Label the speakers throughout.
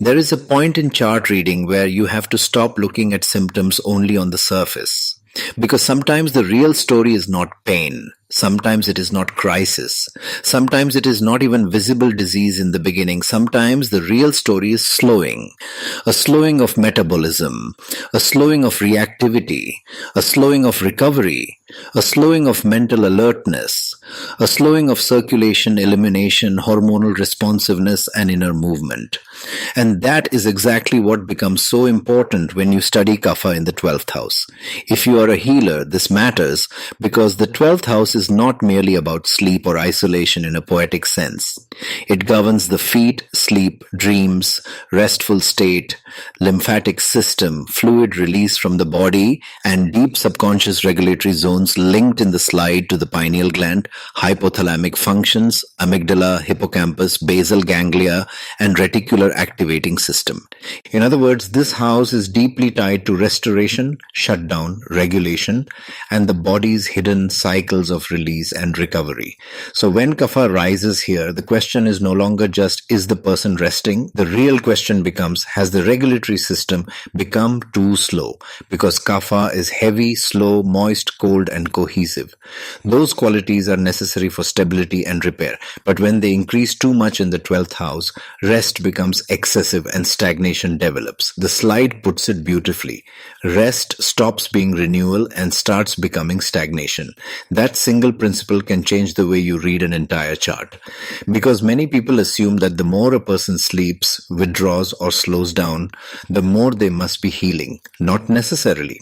Speaker 1: There is a point in chart reading where you have to stop looking at symptoms only on the surface. Because sometimes the real story is not pain. Sometimes it is not crisis. Sometimes it is not even visible disease in the beginning. Sometimes the real story is slowing. A slowing of metabolism, a slowing of reactivity, a slowing of recovery, a slowing of mental alertness, a slowing of circulation, elimination, hormonal responsiveness, and inner movement. And that is exactly what becomes so important when you study Kapha in the 12th house. If you are a healer, this matters because the 12th house is not merely about sleep or isolation in a poetic sense. It governs the feet, sleep, dreams, restful state, lymphatic system, fluid release from the body, and deep subconscious regulatory zones linked in the slide to the pineal gland, hypothalamic functions, amygdala, hippocampus, basal ganglia, and reticular activating system. In other words, this house is deeply tied to restoration, shutdown, regulation, and the body's hidden cycles of release and recovery. So when Kapha rises here, the question is no longer just, is the person resting? The real question becomes, has the regulatory system become too slow? Because Kapha is heavy, slow, moist, cold, and cohesive. Those qualities are necessary for stability and repair. But when they increase too much in the 12th house, rest becomes excessive and stagnation develops. The slide puts it beautifully. Rest stops being renewal and starts becoming stagnation. That single principle can change the way you read an entire chart. Because many people assume that the more a person sleeps, withdraws, or slows down, the more they must be healing. Not necessarily.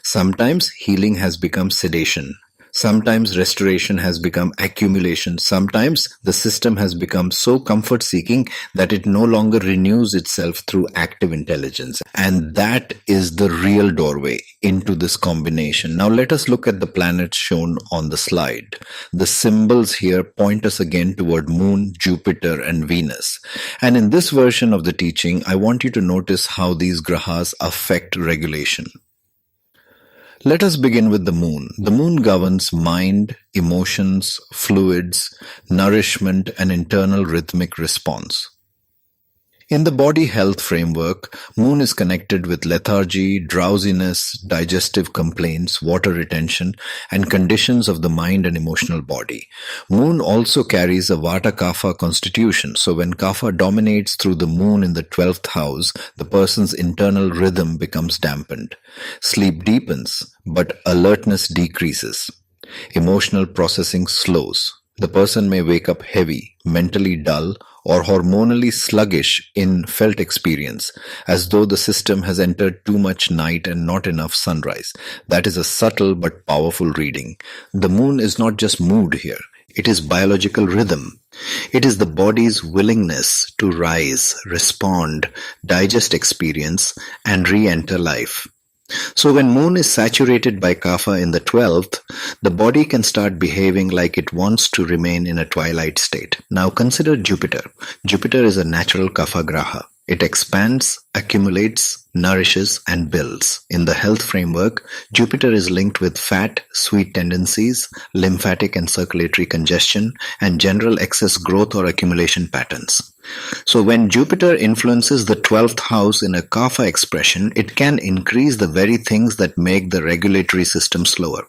Speaker 1: Sometimes healing has become sedation. Sometimes restoration has become accumulation. Sometimes the system has become so comfort-seeking that it no longer renews itself through active intelligence. And that is the real doorway into this combination. Now let us look at the planets shown on the slide. The symbols here point us again toward Moon, Jupiter, and Venus. And in this version of the teaching, I want you to notice how these grahas affect regulation. Let us begin with the moon. The moon governs mind, emotions, fluids, nourishment, and internal rhythmic response. In the body health framework, moon is connected with lethargy, drowsiness, digestive complaints, water retention, and conditions of the mind and emotional body. Moon also carries a Vata Kapha constitution, so when Kapha dominates through the moon in the 12th house, the person's internal rhythm becomes dampened. Sleep deepens, but alertness decreases. Emotional processing slows. The person may wake up heavy, mentally dull, or hormonally sluggish in felt experience, as though the system has entered too much night and not enough sunrise. That is a subtle but powerful reading. The moon is not just mood here. It is biological rhythm. It is the body's willingness to rise, respond, digest experience, and re-enter life. So when moon is saturated by Kapha in the 12th, the body can start behaving like it wants to remain in a twilight state. Now consider Jupiter. Jupiter is a natural Kapha graha. It expands, accumulates, nourishes, and builds. In the health framework, Jupiter is linked with fat, sweet tendencies, lymphatic and circulatory congestion, and general excess growth or accumulation patterns. So when Jupiter influences the 12th house in a Kapha expression, it can increase the very things that make the regulatory system slower.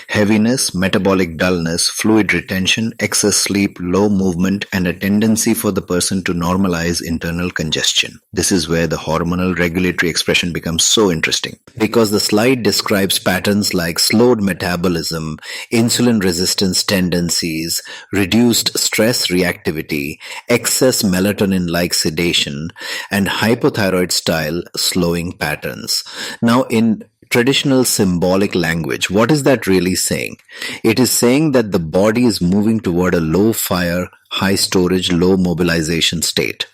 Speaker 1: Heaviness, metabolic dullness, fluid retention, excess sleep, low movement, and a tendency for the person to normalize internal congestion. This is where the hormonal regulatory expression becomes so interesting. Because the slide describes patterns like slowed metabolism, insulin resistance tendencies, reduced stress reactivity, excess melatonin-like sedation, and hypothyroid style slowing patterns. Now in traditional symbolic language, what is that really saying? It is saying that the body is moving toward a low fire, high storage, low mobilization state.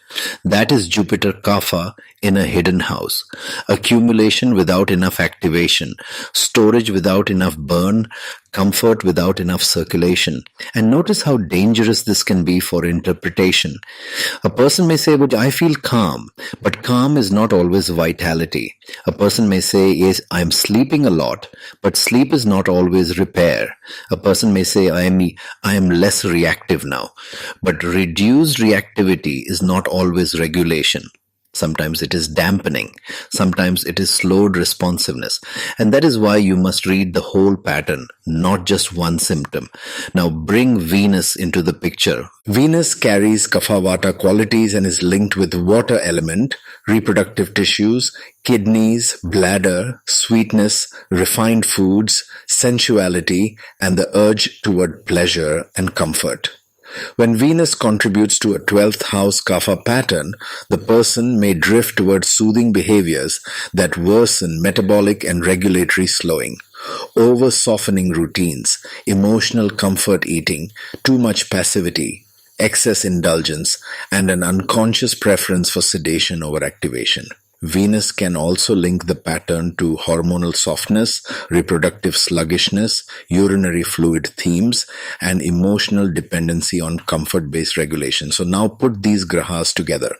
Speaker 1: That is Jupiter Kapha in a hidden house. Accumulation without enough activation, storage without enough burn, comfort without enough circulation. And notice how dangerous this can be for interpretation. A person may say, but I feel calm, but calm is not always vitality. A person may say, yes, I'm sleeping a lot, but sleep is not always repair. A person may say, I am less reactive now, but reduced reactivity is not always regulation. Sometimes it is dampening. Sometimes it is slowed responsiveness. And that is why you must read the whole pattern, not just one symptom. Now bring Venus into the picture. Venus carries Kapha Vata qualities and is linked with water element, reproductive tissues, kidneys, bladder, sweetness, refined foods, sensuality, and the urge toward pleasure and comfort. When Venus contributes to a 12th house Kapha pattern, the person may drift towards soothing behaviors that worsen metabolic and regulatory slowing, over-softening routines, emotional comfort eating, too much passivity, excess indulgence, and an unconscious preference for sedation over activation. Venus can also link the pattern to hormonal softness, reproductive sluggishness, urinary fluid themes, and emotional dependency on comfort-based regulation. So now put these grahas together.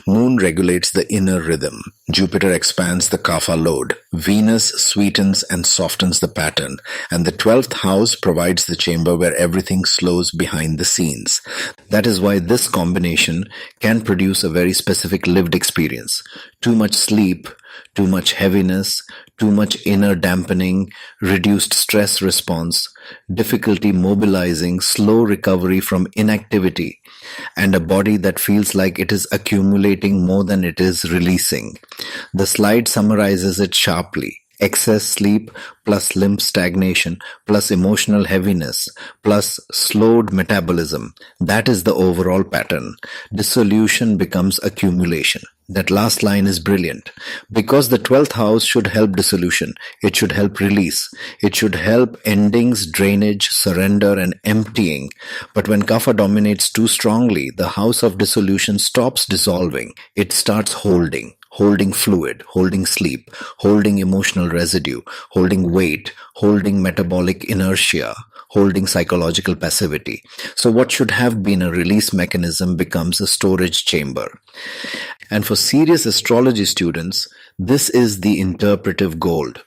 Speaker 1: Moon regulates the inner rhythm. Jupiter expands the Kapha load. Venus sweetens and softens the pattern. And the 12th house provides the chamber where everything slows behind the scenes. That is why this combination can produce a very specific lived experience. Too much sleep, too much heaviness, too much inner dampening, reduced stress response, difficulty mobilizing, slow recovery from inactivity, and a body that feels like it is accumulating more than it is releasing. The slide summarizes it sharply. Excess sleep plus limb stagnation plus emotional heaviness plus slowed metabolism. That is the overall pattern. Dissolution becomes accumulation. That last line is brilliant. Because the 12th house should help dissolution. It should help release. It should help endings, drainage, surrender, and emptying. But when Kapha dominates too strongly, the house of dissolution stops dissolving. It starts holding fluid, holding sleep, holding emotional residue, holding weight, holding metabolic inertia, holding psychological passivity. So what should have been a release mechanism becomes a storage chamber. And for serious astrology students, this is the interpretive gold.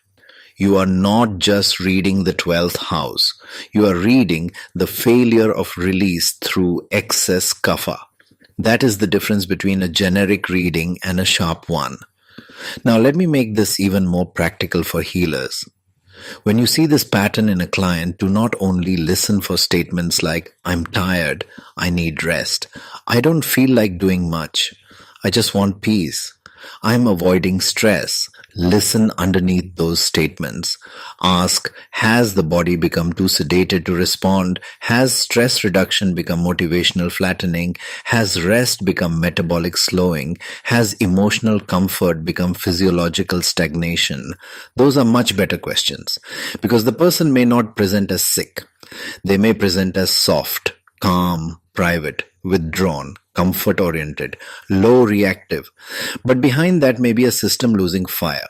Speaker 1: You are not just reading the 12th house. You are reading the failure of release through excess Kapha. That is the difference between a generic reading and a sharp one. Now let me make this even more practical for healers. When you see this pattern in a client, do not only listen for statements like, I'm tired, I need rest, I don't feel like doing much, I just want peace, I'm avoiding stress. Listen underneath those statements. Ask, has the body become too sedated to respond? Has stress reduction become motivational flattening? Has rest become metabolic slowing? Has emotional comfort become physiological stagnation? Those are much better questions because the person may not present as sick. They may present as soft, calm, private, withdrawn, comfort-oriented, low reactive. But behind that may be a system losing fire.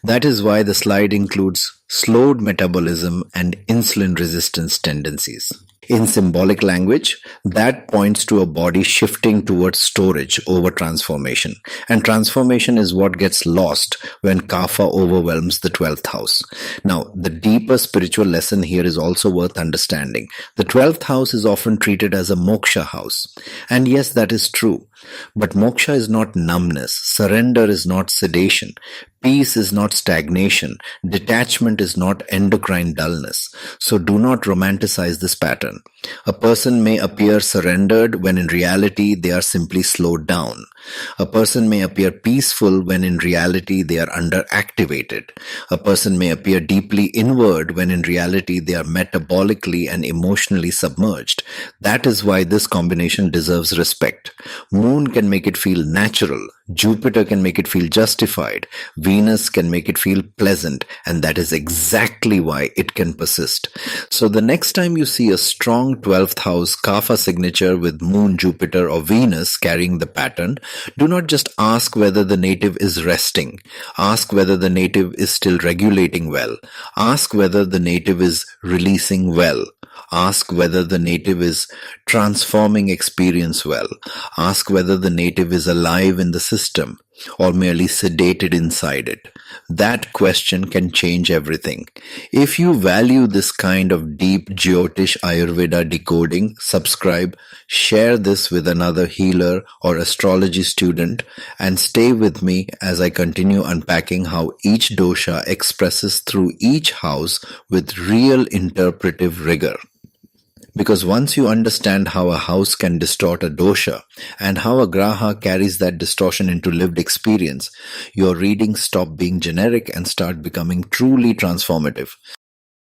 Speaker 1: That is why the slide includes slowed metabolism and insulin resistance tendencies. In symbolic language, that points to a body shifting towards storage over transformation. And transformation is what gets lost when Kapha overwhelms the 12th house. Now, the deeper spiritual lesson here is also worth understanding. The 12th house is often treated as a moksha house. And yes, that is true. But moksha is not numbness. Surrender is not sedation. Peace is not stagnation. Detachment is not endocrine dullness. So do not romanticize this pattern. A person may appear surrendered when in reality they are simply slowed down. A person may appear peaceful when in reality they are underactivated. A person may appear deeply inward when in reality they are metabolically and emotionally submerged. That is why this combination deserves respect. Moon can make it feel natural. Jupiter can make it feel justified. Venus can make it feel pleasant. And that is exactly why it can persist. So the next time you see a strong 12th house Kapha signature with Moon, Jupiter or Venus carrying the pattern, do not just ask whether the native is resting. Ask whether the native is still regulating well. Ask whether the native is releasing well. Ask whether the native is transforming experience well. Ask whether the native is alive in the system. or merely sedated inside it? That question can change everything. If you value this kind of deep Jyotish-Ayurveda decoding, subscribe, share this with another healer or astrology student, and stay with me as I continue unpacking how each dosha expresses through each house with real interpretive rigor. Because once you understand how a house can distort a dosha and how a graha carries that distortion into lived experience, your readings stop being generic and start becoming truly transformative.